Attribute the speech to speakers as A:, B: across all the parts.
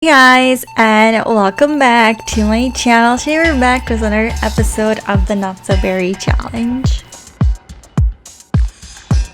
A: Hey guys, and welcome back to my channel. Today we're back with another episode of the Not So Berry Challenge.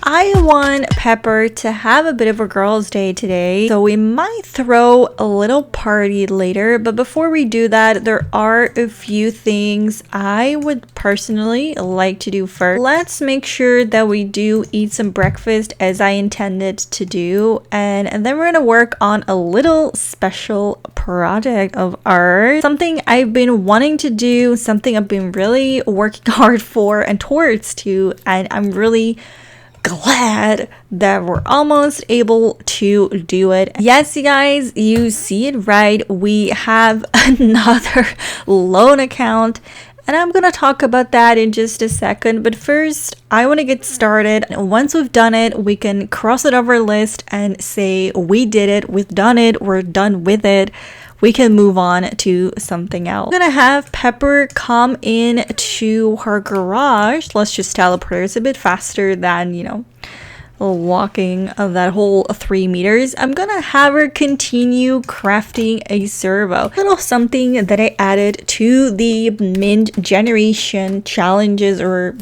A: I want Pepper to have a bit of a girls' day today, so we might throw a little party later. But before we do that, there are a few things I would personally like to do first. Let's make sure that we do eat some breakfast as I intended to do, and then we're gonna work on a little special project of ours. Something I've been wanting to do, something I've been really working hard for and towards to, and I'm really glad that we're almost able to do it. Yes, you guys, you see it right. We have another loan account, and I'm gonna talk about that in just a second. But first, I want to get started. Once we've done it, we can cross it off our list and say we did it, we've done it, we're done with it. We can move on to something else. I'm gonna have Pepper come in to her garage. Let's just teleport her. It's a bit faster than, walking of that whole 3 meters. I'm gonna have her continue crafting a servo. A little something that I added to the mint generation challenges, or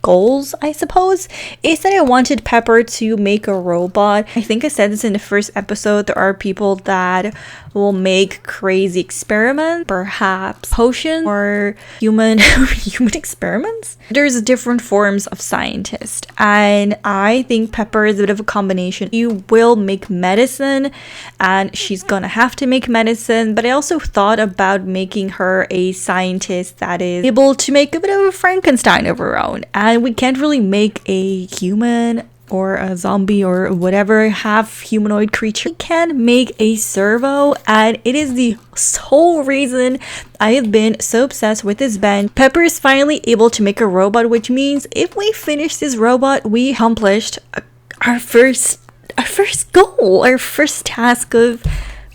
A: goals, I suppose, is that I wanted Pepper to make a robot. I think I said this in the first episode. There are people that will make crazy experiments, perhaps potions or human experiments. There's different forms of scientists, and I think Pepper is a bit of a combination. You will make medicine, and she's gonna have to make medicine, but I also thought about making her a scientist that is able to make a bit of a Frankenstein of her own. And we can't really make a human or a zombie or whatever half humanoid creature. We can make a servo, and it is the sole reason I have been so obsessed with this bench. Pepper is finally able to make a robot, which means if we finish this robot, we accomplished our first goal, our first task of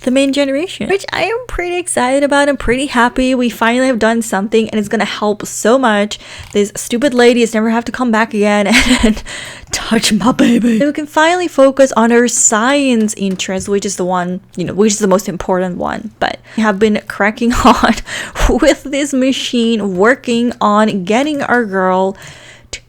A: the main generation, which I am pretty excited about. I'm pretty happy we finally have done something, and it's gonna help so much. This stupid lady is never have to come back again and touch my baby. So we can finally focus on her science interest, which is the one, which is the most important one. But we have been cracking on with this machine, working on getting our girl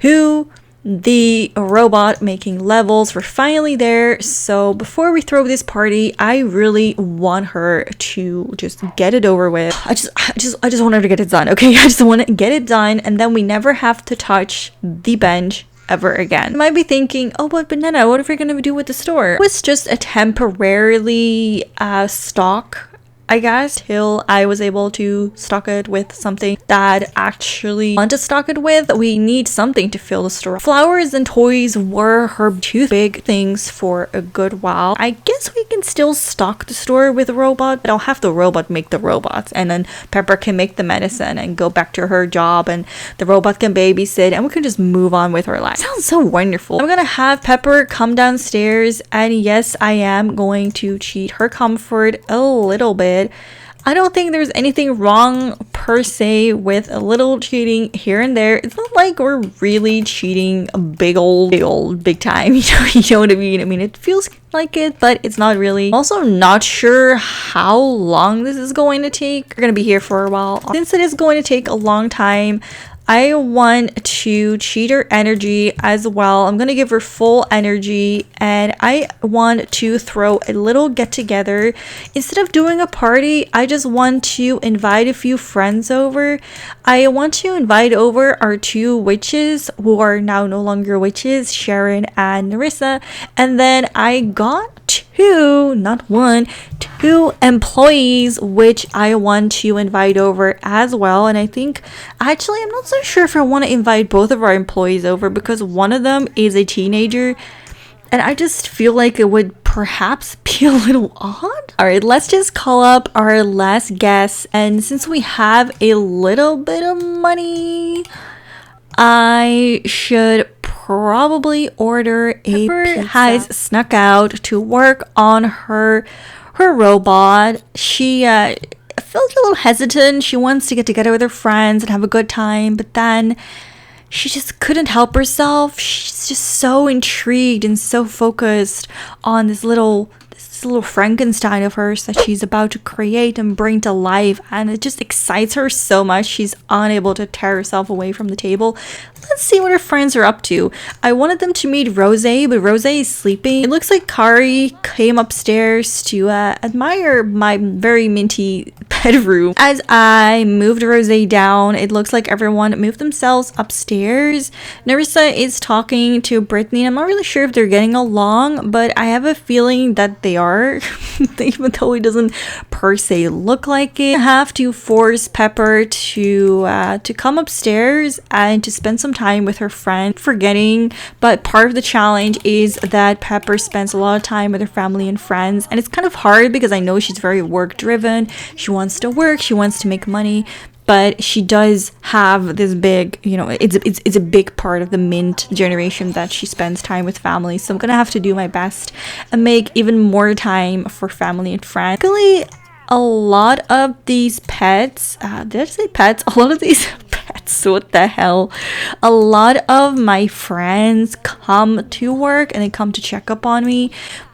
A: to the robot making levels. We're finally there. So before we throw this party, I really want her to just get it over with. I just want her to get it done. Okay, I just want to get it done, and then we never have to touch the bench ever again. You might be thinking, oh, but Nenna, what are we gonna do with the store? It was just a temporarily stock, I guess, till I was able to stock it with something that actually want to stock it with. We need something to fill the store. Flowers and toys were her two big things for a good while. I guess we can still stock the store with a robot, but I'll have the robot make the robots, and then Pepper can make the medicine and go back to her job, and the robot can babysit, and we can just move on with our life. Sounds so wonderful. I'm gonna have Pepper come downstairs, and yes, I am going to cheat her comfort a little bit. I don't think there's anything wrong per se with a little cheating here and there. It's not like we're really cheating a big time. You know what I mean? I mean, it feels like it, but it's not really. Also not sure how long this is going to take. We're gonna be here for a while. Since it is going to take a long time, I want to cheat her energy as well. I'm gonna give her full energy, and I want to throw a little get together. Instead of doing a party, I just want to invite a few friends over. I want to invite over our 2 witches who are now no longer witches, Sharon and Narissa. And then I got 2, not 1, 2 employees, which I want to invite over as well. And I think, actually, I'm not so sure if I want to invite both of our employees over, because one of them is a teenager, and I just feel like it would perhaps be a little odd. All right, let's just call up our last guest. And since we have a little bit of money, I should probably order a pizza. Has snuck out to work on her robot. She felt a little hesitant. She wants to get together with her friends and have a good time, but then she just couldn't help herself. She's just so intrigued and so focused on this this little Frankenstein of hers that she's about to create and bring to life, and it just excites her so much she's unable to tear herself away from the table. Let's see what her friends are up to. I wanted them to meet Rose, but Rose is sleeping. It looks like Kari came upstairs to admire my very minty bedroom. As I moved Rose down, it looks like everyone moved themselves upstairs. Nerissa is talking to Brittany. I'm not really sure if they're getting along, but I have a feeling that they are, even though it doesn't per se look like it. I have to force Pepper to come upstairs and to spend some time with her friend, forgetting, but part of the challenge is that Pepper spends a lot of time with her family and friends, and it's kind of hard because I know she's very work driven. She wants to work, she wants to make money, but she does have this big, you know, it's a big part of the mint generation that she spends time with family. So I'm gonna have to do my best and make even more time for family and friends. Luckily, a lot of these pets, did I say pets? A lot of these pets, what the hell? A lot of my friends come to work and they come to check up on me,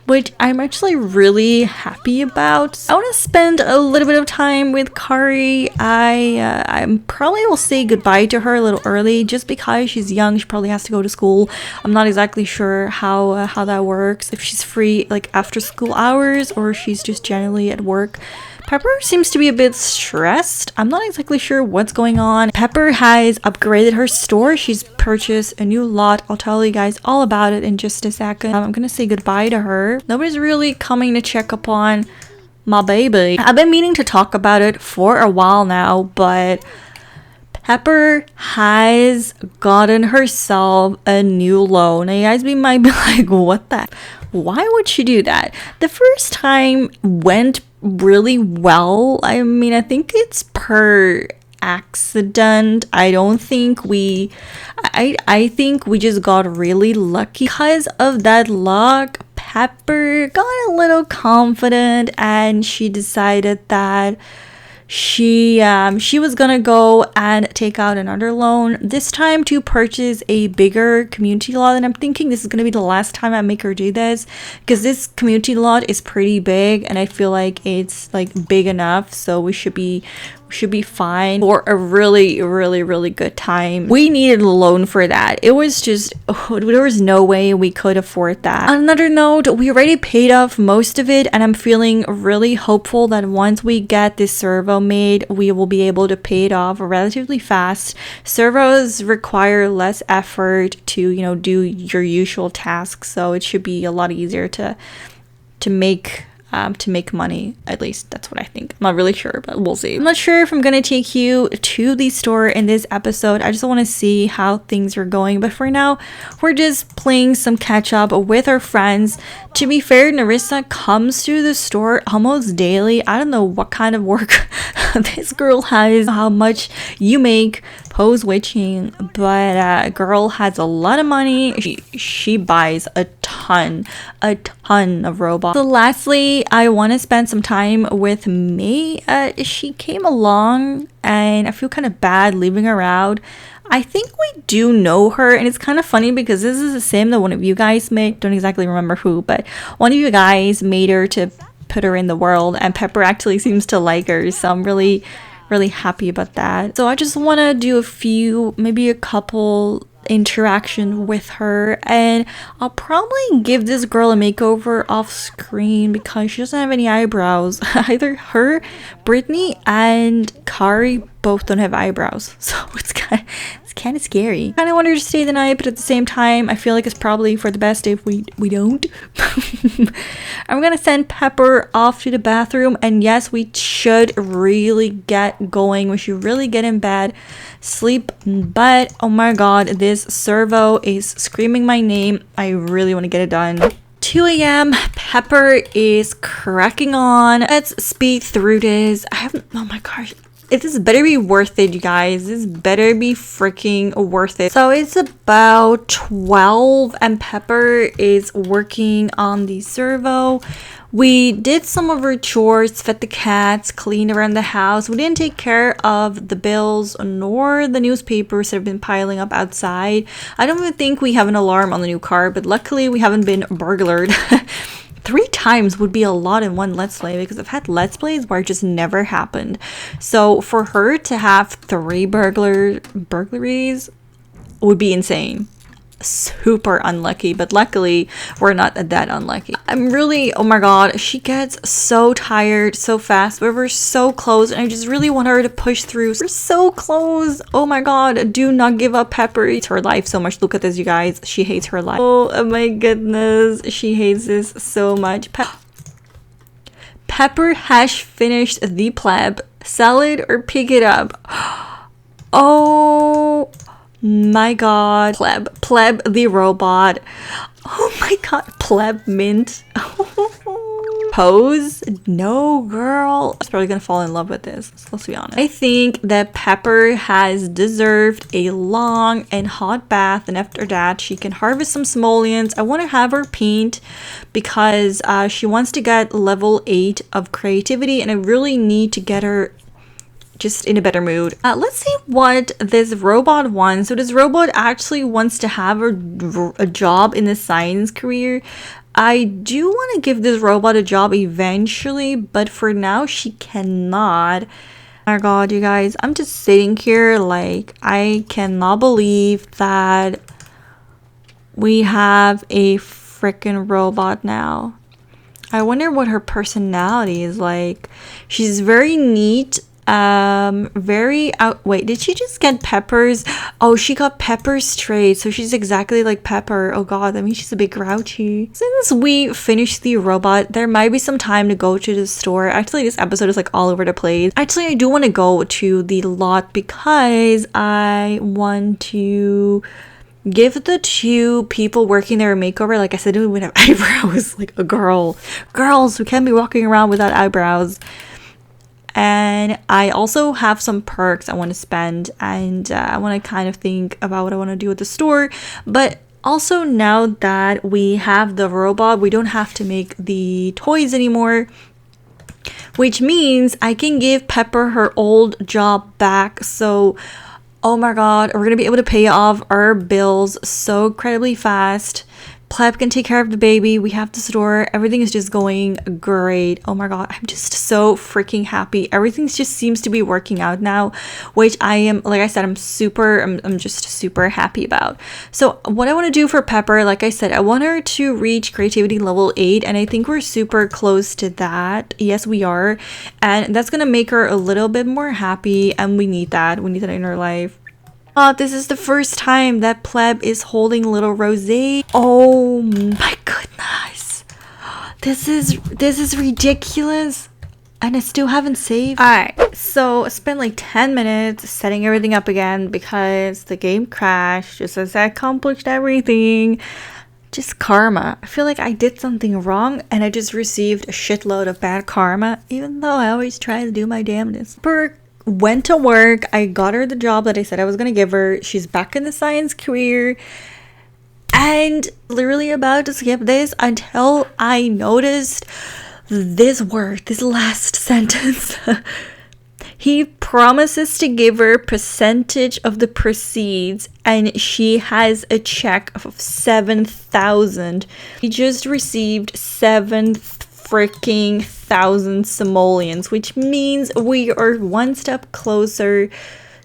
A: which I'm actually really happy about. I want to spend a little bit of time with Kari. I probably will say goodbye to her a little early just because she's young. She probably has to go to school. I'm not exactly sure how that works. If she's free like after school hours or she's just generally at work. Pepper seems to be a bit stressed. I'm not exactly sure what's going on. Pepper has upgraded her store. She's purchased a new lot. I'll tell you guys all about it in just a second. I'm gonna say goodbye to her. Nobody's really coming to check up on my baby. I've been meaning to talk about it for a while now, but Pepper has gotten herself a new loan. And you guys might be like, what the? Why would she do that? The first time went really well. I mean, I think it's per accident. I think we just got really lucky. Because of that luck, Pepper got a little confident and she decided that she was gonna go and take out another loan, this time to purchase a bigger community lot. And I'm thinking this is gonna be the last time I make her do this, because this community lot is pretty big and I feel like it's like big enough, so we should be fine for a really good time. We needed a loan for that. It was just, there was no way we could afford that. On another note, we already paid off most of it, and I'm feeling really hopeful that once we get this servo made, we will be able to pay it off relatively fast. Servos require less effort to, you know, do your usual tasks, so it should be a lot easier to make money. At least that's what I think. I'm not really sure, but we'll see. I'm not sure if I'm gonna take you to the store in this episode. I just want to see how things are going, but for now we're just playing some catch up with our friends. To be fair, Nerissa comes to the store almost daily. I don't know what kind of work this girl has, how much you make pose witching, but girl has a lot of money. She buys a ton of robots. So lastly, I want to spend some time with May. She came along and I feel kind of bad leaving her out. I think we do know her, and it's kind of funny because this is a sim that one of you guys made. Don't exactly remember who, but one of you guys made her to put her in the world, and Pepper actually seems to like her, so I'm really happy about that. So I just want to do maybe a couple interaction with her, and I'll probably give this girl a makeover off screen because she doesn't have any eyebrows. Either her, Brittany, and Kari both don't have eyebrows, so it's kind of scary. Kind of want her to stay the night, but at the same time I feel like it's probably for the best if we don't. I'm gonna send Pepper off to the bathroom, and yes, we should really get going. We should really get in bed, sleep, but oh my god, this servo is screaming my name. I really want to get it done. 2 a.m. Pepper is cracking on. Let's speed through this. Oh my gosh. This better be worth it, you guys. This better be freaking worth it. So it's about 12 and Pepper is working on the servo. We did some of our chores, fed the cats, cleaned around the house. We didn't take care of the bills nor the newspapers that have been piling up outside. I don't even think we have an alarm on the new car, but luckily we haven't been burglared. 3 times would be a lot in one let's play, because I've had let's plays where it just never happened. So for her to have 3 burglaries would be insane. Super unlucky, but luckily we're not that unlucky. I'm really, oh my god, she gets so tired so fast, but we're so close, and I just really want her to push through. We're so close. Oh my god, do not give up. Pepper hates her life so much. Look at this, you guys. She hates her life. Oh my goodness, she hates this so much. Pepper has finished the pleb. Sell it or pick it up. Oh my god. Pleb the robot. Oh my god. Pleb mint. Pose? No, girl. I'm probably gonna fall in love with this. Let's be honest. I think that Pepper has deserved a long and hot bath, and after that she can harvest some simoleons. I want to have her paint because she wants to get level 8 of creativity, and I really need to get her just in a better mood. Let's see what this robot wants. So this robot actually wants to have a job in the science career. I do want to give this robot a job eventually, but for now she cannot. Oh my god, you guys, I'm just sitting here like I cannot believe that we have a freaking robot now. I wonder what her personality is like. She's very neat. Wait, did she just get Pepper's? Oh, she got Pepper's trait, so she's exactly like Pepper. Oh god, that means she's a bit grouchy. Since we finished the robot, there might be some time to go to the store. Actually, this episode is like all over the place. Actually, I do want to go to the lot because I want to give the 2 people working there a makeover. Like I said, we would have eyebrows like a girl. Girls, we can't be walking around without eyebrows. And I also have some perks I want to spend, and I want to kind of think about what I want to do at the store. But also, now that we have the robot, we don't have to make the toys anymore, which means I can give Pepper her old job back. So oh my god, we're gonna be able to pay off our bills so incredibly fast. Pleb can take care of the baby. We have the store. Everything is just going great. Oh my god, I'm just so freaking happy. Everything just seems to be working out now, which I am, like I said, I'm just super happy about. So what I want to do for Pepper, like I said, I want her to reach creativity level 8, and I think we're super close to that. Yes, we are, and that's gonna make her a little bit more happy, and we need that in our life. This is the first time that Pleb is holding little Rosé. Oh my goodness. This is ridiculous. And I still haven't saved. Alright, so I spent like 10 minutes setting everything up again because the game crashed just as I accomplished everything. Just karma. I feel like I did something wrong and I just received a shitload of bad karma, even though I always try to do my damnedest. Went to work. I got her the job that I said I was gonna give her. She's back in the science career, and literally about to skip this until I noticed this word, this last sentence. He promises to give her percentage of the proceeds, and she has a check of 7,000. He just received 7,000 freaking simoleons, which means we are one step closer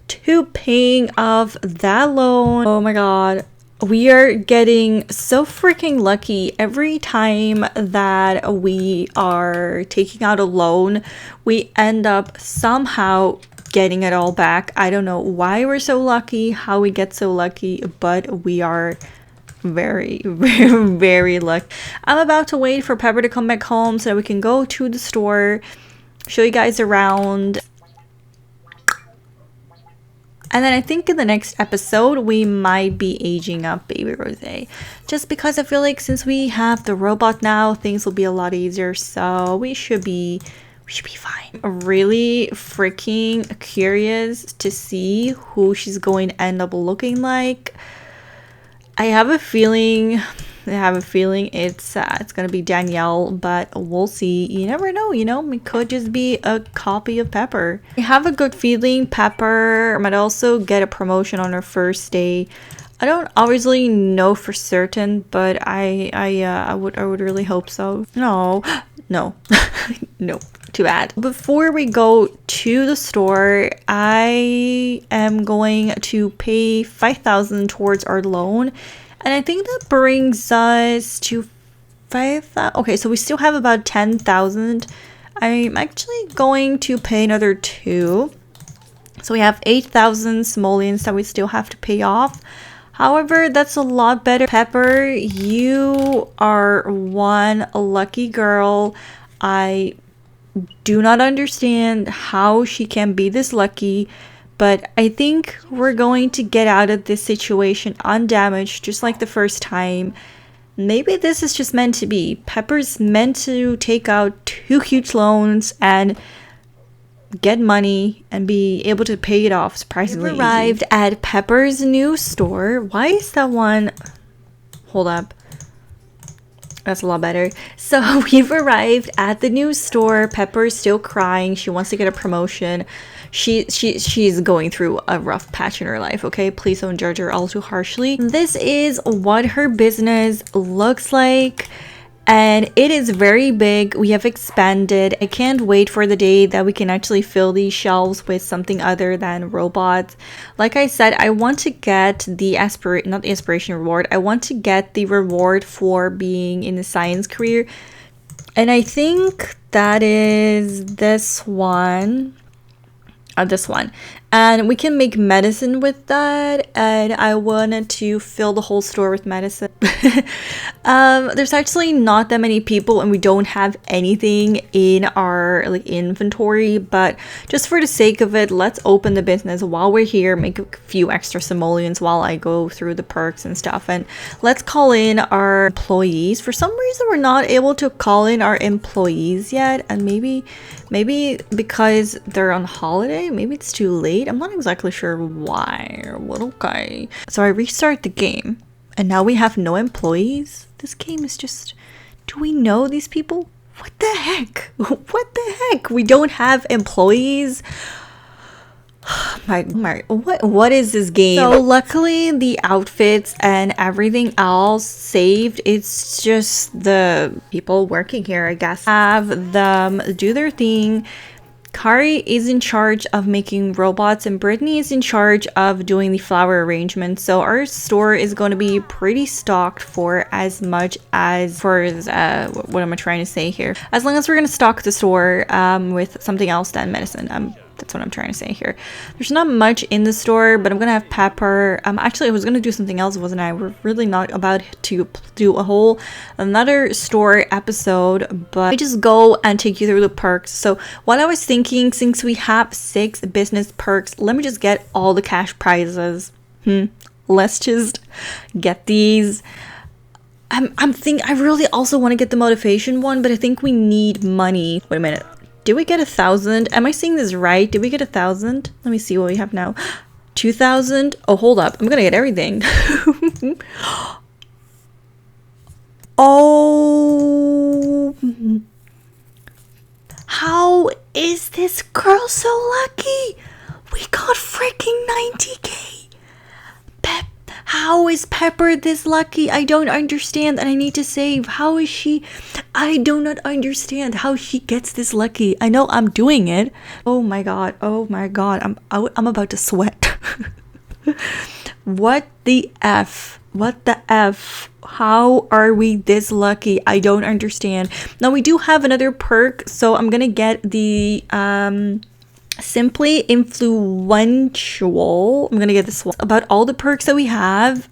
A: to paying off that loan. Oh my god, we are getting so freaking lucky. Every time that we are taking out a loan, we end up somehow getting it all back. I don't know why we're so lucky, how we get so lucky, but we are very, very, very lucky. I'm about to wait for Pepper to come back home so that we can go to the store, show you guys around. And then I think in the next episode we might be aging up baby Rosé, just because I feel like since we have the robot now, things will be a lot easier, so we should be fine. Really freaking curious to see who she's going to end up looking like. I have a feeling it's gonna be Danielle, but we'll see. You never know, you know, it could just be a copy of Pepper. I have a good feeling Pepper might also get a promotion on her first day I don't obviously know for certain, but I would really hope so. No, no, no, too bad. Before we go to the store, I am going to pay 5,000 towards our loan, and I think that brings us to 5,000. Okay, so we still have about 10,000. I'm actually going to pay another 2. So we have 8,000 simoleons that we still have to pay off. However, that's a lot better. Pepper, you are one lucky girl. I do not understand how she can be this lucky, but I think we're going to get out of this situation undamaged, just like the first time. Maybe this is just meant to be. Pepper's meant to take out 2 huge loans and get money and be able to pay it off surprisingly easy. Arrived at Pepper's new store. Why is that one? Hold up. That's a lot better. So we've arrived at the new store. Pepper's still crying. She wants to get a promotion. She's going through a rough patch in her life, okay? Please don't judge her all too harshly. This is what her business looks like. And it is very big. We have expanded. I can't wait for the day that we can actually fill these shelves with something other than robots. Like I said, I want to get the not the aspiration reward. I want to get the reward for being in the science career. And I think that is this one. This one. And we can make medicine with that, and I wanted to fill the whole store with medicine. There's actually not that many people, and we don't have anything in our inventory, but just for the sake of it, let's open the business while we're here, make a few extra simoleons while I go through the perks and stuff, and let's call in our employees. For some reason, we're not able to call in our employees yet, and maybe because they're on holiday, maybe it's too late. I'm not exactly sure why or what. Okay, so I restart the game and now we have no employees. This game is just, do we know these people? What the heck? What the heck? We don't have employees. What is this game? So luckily the outfits and everything else saved. It's just the people working here, I guess, have them do their thing. Kari is in charge of making robots and Brittany is in charge of doing the flower arrangement. So our store is going to be pretty stocked for as much as what am I trying to say here? As long as we're going to stock the store with something else than medicine. That's what I'm trying to say here. There's not much in the store, but I'm gonna have Pepper. Actually, I was gonna do something else, wasn't I? We're really not about to do another store episode, but I just go and take you through the perks. So what I was thinking, since we have 6 business perks, let me just get all the cash prizes. Let's just get these. I really also want to get the motivation one, but I think we need money. Wait a minute. Did we get 1,000? Am I seeing this right? Did we get 1,000? Let me see what we have now. 2,000? Oh, hold up. I'm gonna get everything. Oh. How is this girl so lucky? We got freaking 90k. How is Pepper this lucky? I don't understand, and I need to save. How is she? I do not understand how she gets this lucky. I know I'm doing it. Oh my god. Oh my god. I'm about to sweat. What the F? What the F? How are we this lucky? I don't understand. Now we do have another perk, so I'm gonna get the simply influential. I'm gonna get this one. About all the perks that we have,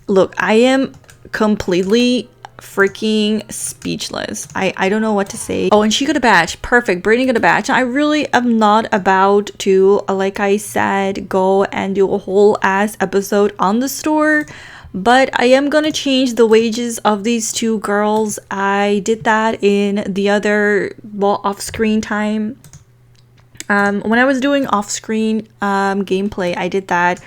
A: look, I am completely freaking speechless. I don't know what to say. Oh, and she got a badge. Perfect. Brittany got a badge. I really am not about to, like I said, go and do a whole ass episode on the store, but I am gonna change the wages of these 2 girls. I did that in the other off-screen time. When I was doing off-screen gameplay, I did that,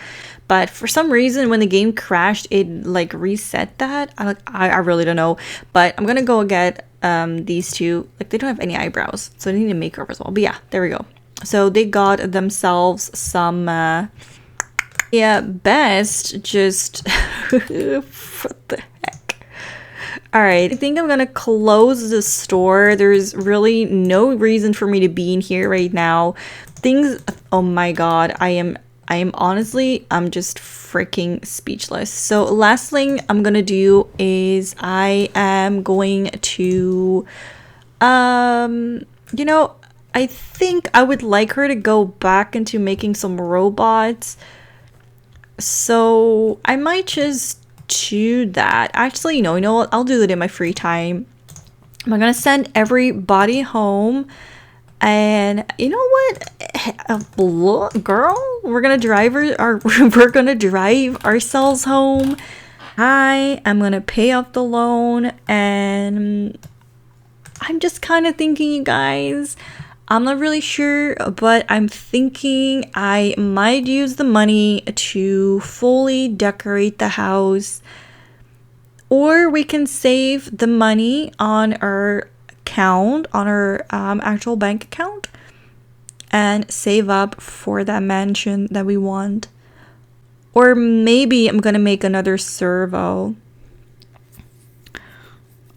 A: but for some reason when the game crashed, it reset that. I really don't know, but I'm gonna go get these 2. They don't have any eyebrows, so they need a makeup as well. But yeah, there we go. So they got themselves some Yeah, best just what the heck. All right, I think I'm gonna close the store. There's really no reason for me to be in here right now. Things, oh my god, I am honestly, I'm just freaking speechless. So last thing I'm gonna do is I am going to you know, I think I would like her to go back into making some robots. So I might just do that. Actually, no, you know what? I'll do it in my free time. I'm gonna send everybody home. And you know what? Girl, we're gonna drive we're gonna drive ourselves home. I am gonna pay off the loan, and I'm just kind of thinking, you guys, I'm not really sure, but I'm thinking I might use the money to fully decorate the house, or we can save the money on our account, on our actual bank account, and save up for that mansion that we want. Or maybe I'm gonna make another servo.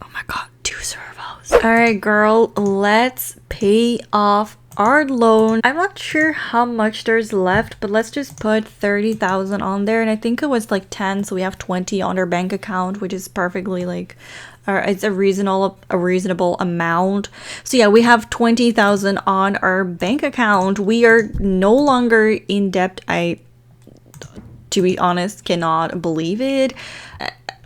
A: Oh my god, 2 servos. All right, girl, let's pay off our loan. I'm not sure how much there's left, but let's just put 30,000 on there. And I think it was like 10, so we have 20 on our bank account, which is perfectly like, it's a reasonable amount. So yeah, we have 20,000 on our bank account. We are no longer in debt. To be honest, cannot believe it.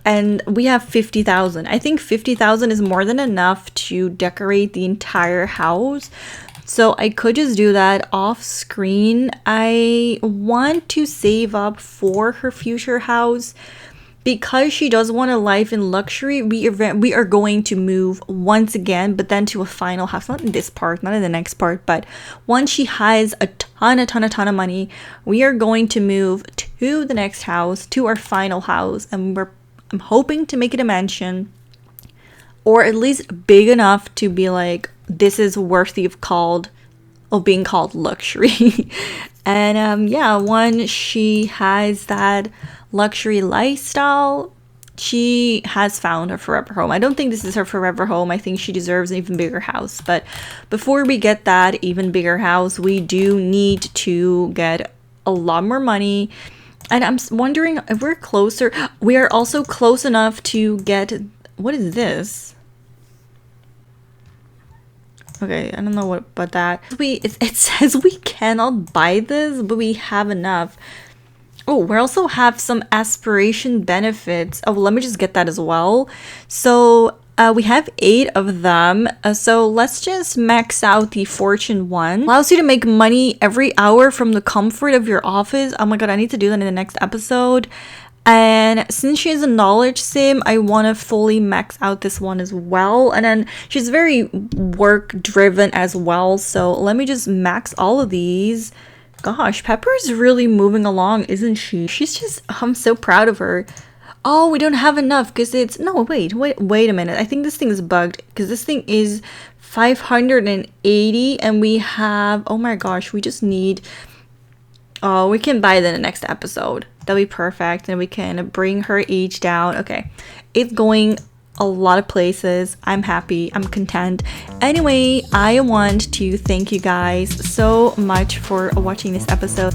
A: And we have 50,000. I think 50,000 is more than enough to decorate the entire house. So I could just do that off screen. I want to save up for her future house because she does want a life in luxury. We are going to move once again, but then to a final house. Not in this part, not in the next part, but once she has a ton of money, we are going to move to the next house, to our final house, and I'm hoping to make it a mansion, or at least big enough to be like, this is worthy of being called luxury. And yeah, once she has that luxury lifestyle, she has found her forever home. I don't think this is her forever home. I think she deserves an even bigger house. But before we get that even bigger house, we do need to get a lot more money. And I'm wondering if we're closer. We are also close enough to get, what is this? Okay, I don't know what about that. It says we cannot buy this, but we have enough. Oh, we also have some aspiration benefits. Oh, let me just get that as well. So we have 8 of them. So let's just max out the fortune one. Allows you to make money every hour from the comfort of your office. Oh my god, I need to do that in the next episode. And since she is a knowledge sim, I want to fully max out this one as well. And then she's very work driven as well. So let me just max all of these. Gosh, Pepper's really moving along, isn't she? She's just, I'm so proud of her. Oh, we don't have enough because it's, no, wait a minute. I think this thing is bugged because this thing is 580 and we have, oh my gosh, we just need, oh, we can buy it in the next episode. That'll be perfect. And we can bring her age down. Okay, it's going a lot of places. I'm happy. I'm content. Anyway, I want to thank you guys so much for watching this episode.